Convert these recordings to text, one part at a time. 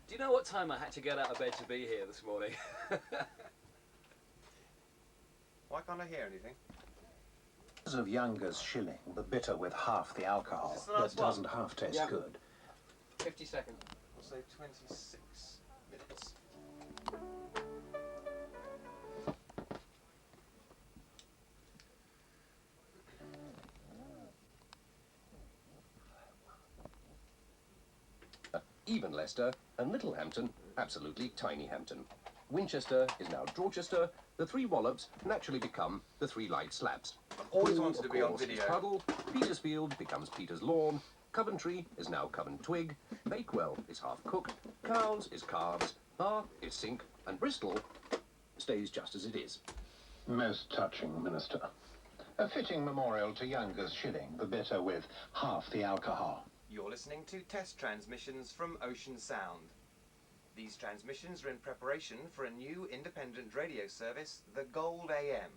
Do you know what time I had to get out of bed to be here this morning? Why can't I hear anything? Of Younger's Shilling, the bitter with half the alcohol that doesn't half taste good. 50 seconds. We'll say 26 minutes. Even Leicester and Little Hampton, absolutely tiny Hampton. Winchester is now Dorchester. The three Wallops naturally become the three light slabs. Always wanted to be on video. Puddle, Petersfield becomes Peter's Lawn. Coventry is now Covent Twig. Bakewell is half cooked. Cowes is calves. Bath is sink. And Bristol stays just as it is. Most touching, Minister. A fitting memorial to Younger's Shilling, the bitter with half the alcohol. You're listening to test transmissions from Ocean Sound. These transmissions are in preparation for a new independent radio service, the Gold AM,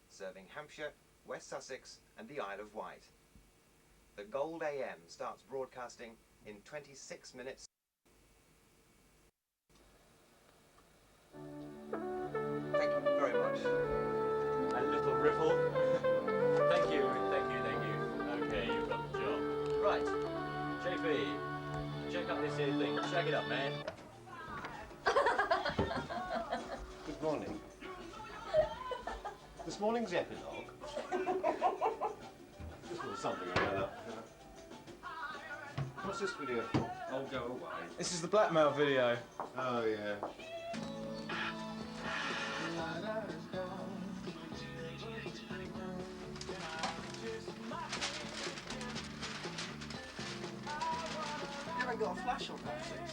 serving Hampshire, West Sussex and the Isle of Wight. The Gold AM starts broadcasting in 26 minutes. Thank you very much. A little riffle. Thank you, thank you, thank you. Okay, you've got the job. Right, JP, check out this here thing. Check it up, man. Good morning. This morning's epilogue. Just was something or other. What's this video for? Oh, go away. This is the blackmail video. Oh, yeah. You haven't got a flash on that thing.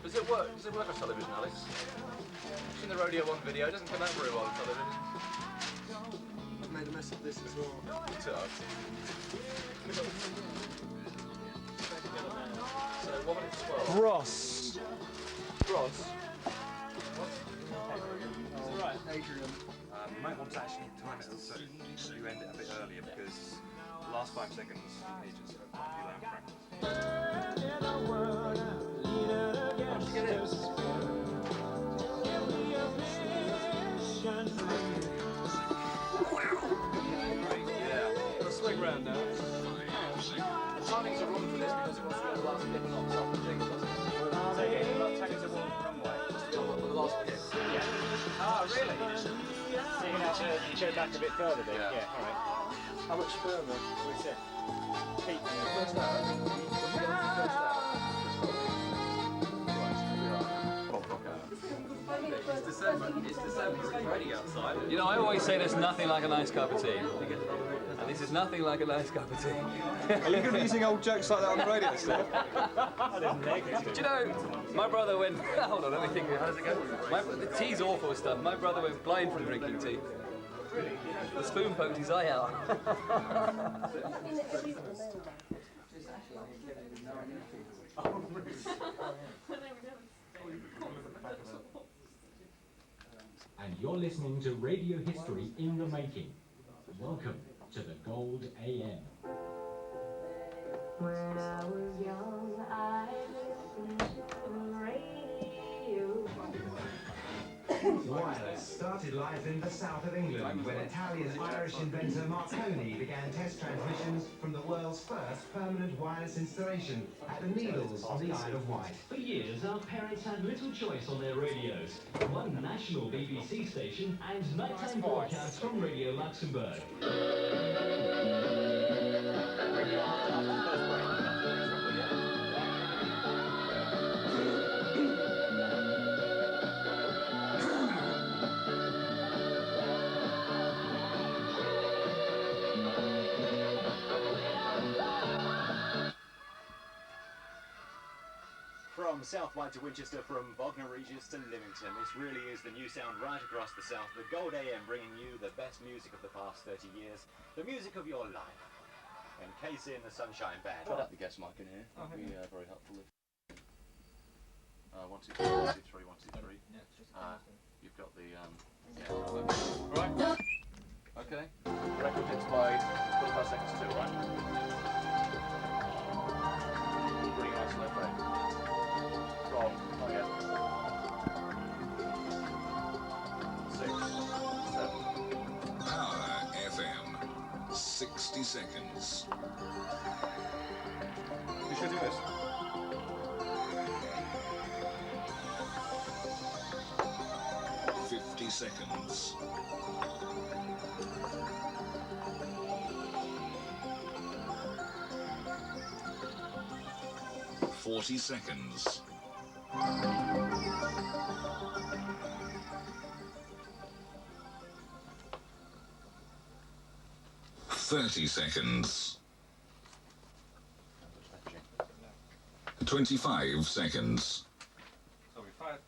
Does it work? Does it work on television, Alex? I've seen the Radio 1 video. It doesn't come out very well on television. I've made a mess of this as well. So what minute to 12? Ross. Ross. It's alright. Adrian. You might want to actually time it so you end it a bit earlier because the last 5 seconds is just quite a few loud practice. Swing round now. The timings are wrong for this because it wants to be on the last clip and not top of things, doesn't it? Say again, about taking to one runway. Just be on the last clip. Yeah. Ah, really? So you're going to have to go back a bit further then? Yeah. Alright. How much further? What's it? Peak. First hour. When we get into the first hour. It's December. It's December. It's raining outside. You know, I always say there's nothing like a nice cup of tea. And this is nothing like a nice cup of tea. Are you going to be using old jokes like that on the radio stuff? Do you know, my brother went... Hold on, let me think. How does it go? The tea's awful stuff. My brother went blind from drinking tea. The spoon poked his eye out. And you're listening to Radio History in the Making. Welcome to the Gold AM. When I was young, I listened to the radio. Wireless started life in the south of England when Italian-Irish inventor Marconi began test transmissions from the world's first permanent wireless installation at the Needles on the Isle of Wight. For years, our parents had little choice on their radios. One national BBC station and nighttime broadcasts from Radio Luxembourg. From South Wight to Winchester, from Bognor Regis to Lymington, this really is the new sound right across the south. The Gold AM bringing you the best music of the past 30 years, the music of your life. And Casey and the Sunshine Band. Put up the guest mic in here. That'd be very helpful. 1, 2, 3, 1, 2, 3, 1, 2, 3. You've got the right. Okay. Record hits by 45 seconds too, right? Pretty nice left rate. From 60 seconds. You should do this. Seconds. 40 seconds. 30 seconds. 25 seconds. Sorry, 5.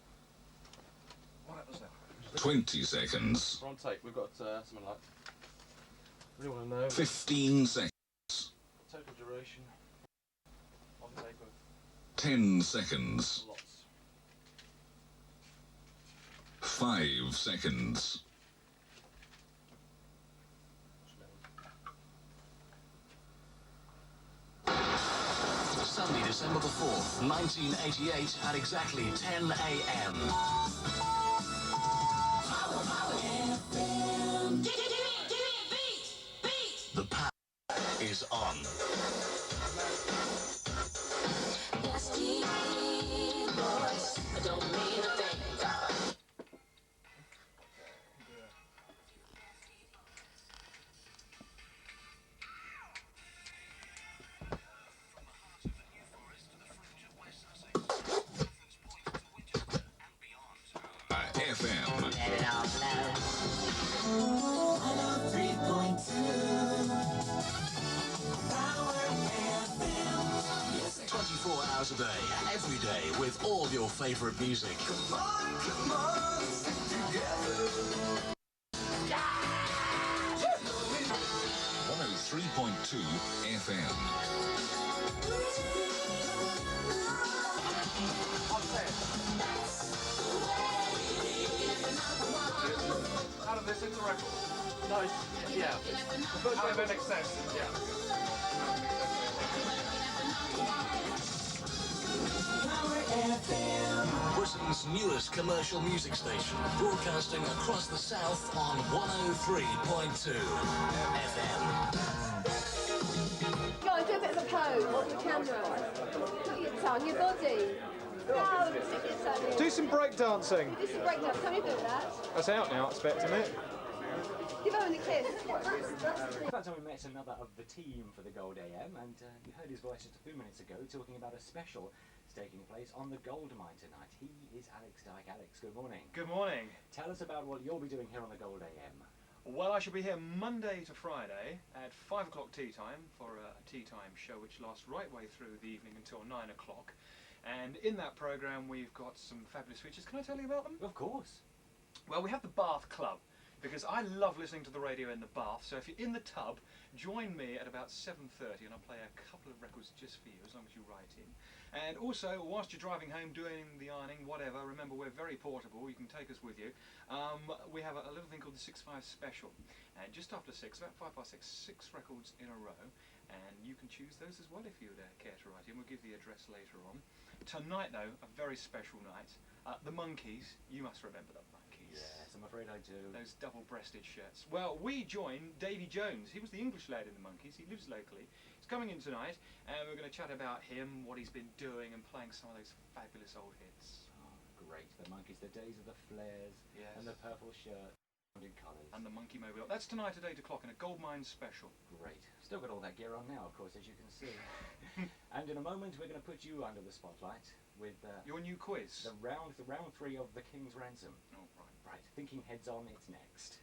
What happens now? 20 seconds. We're on tape. We've got something like. Really want to know. 15 seconds. Total duration on tape of 10 seconds. lots. 5 seconds. Sunday, December the 4th, 1988, at exactly 10 a.m. The power is on. FM. 24 hours a day, every day, with all your favorite music. Come on, stick together. 103.2 FM. Out of this into record. Nice. Yeah. The first one makes sense. Yeah. Britain's newest commercial music station, broadcasting across the south on 103.2 FM. Go on, do a bit of a pose on the camera. Put your tongue, your body. No, stick your tongue in. Do some breakdancing. Do some breakdance. Tell me a bit of that. That's out now, I expect, isn't it? Give Owen a kiss. That time we met another of the team for the Gold AM, and you heard his voice just a few minutes ago talking about a special taking place on the gold mine tonight. He is Alex Dyke. Alex, good morning. Good morning. Tell us about what you'll be doing here on the Gold AM. Well, I shall be here Monday to Friday at 5 o'clock tea time for a tea time show which lasts right way through the evening until 9 o'clock. And in that programme we've got some fabulous features. Can I tell you about them? Of course. Well, we have the Bath Club, because I love listening to the radio in the bath, so if you're in the tub, join me at about 7:30 and I'll play a couple of records just for you, as long as you write in. And also, whilst you're driving home, doing the ironing, whatever, remember we're very portable, you can take us with you. We have a little thing called the 6-5 Special, and just after 6, about 6:05, 6 records in a row, and you can choose those as well if you'd care to write in. We'll give the address later on. Tonight, though, a very special night. The Monkeys, you must remember the Monkeys. Yes, I'm afraid I do. Those double-breasted shirts. Well, we join Davy Jones. He was the English lad in the Monkeys. He lives locally. He's coming in tonight, and we're going to chat about him, what he's been doing, and playing some of those fabulous old hits. Oh, great. The Monkeys, the days of the flares, Yes. and the purple shirt, and colours. And the Monkey Mobile. That's tonight at 8 o'clock in a Gold Mine special. Great. Still got all that gear on now, of course, as you can see. And in a moment, we're going to put you under the spotlight with your new quiz. The round 3 of the King's Ransom. Oh, right. Right. Thinking heads on, it's next.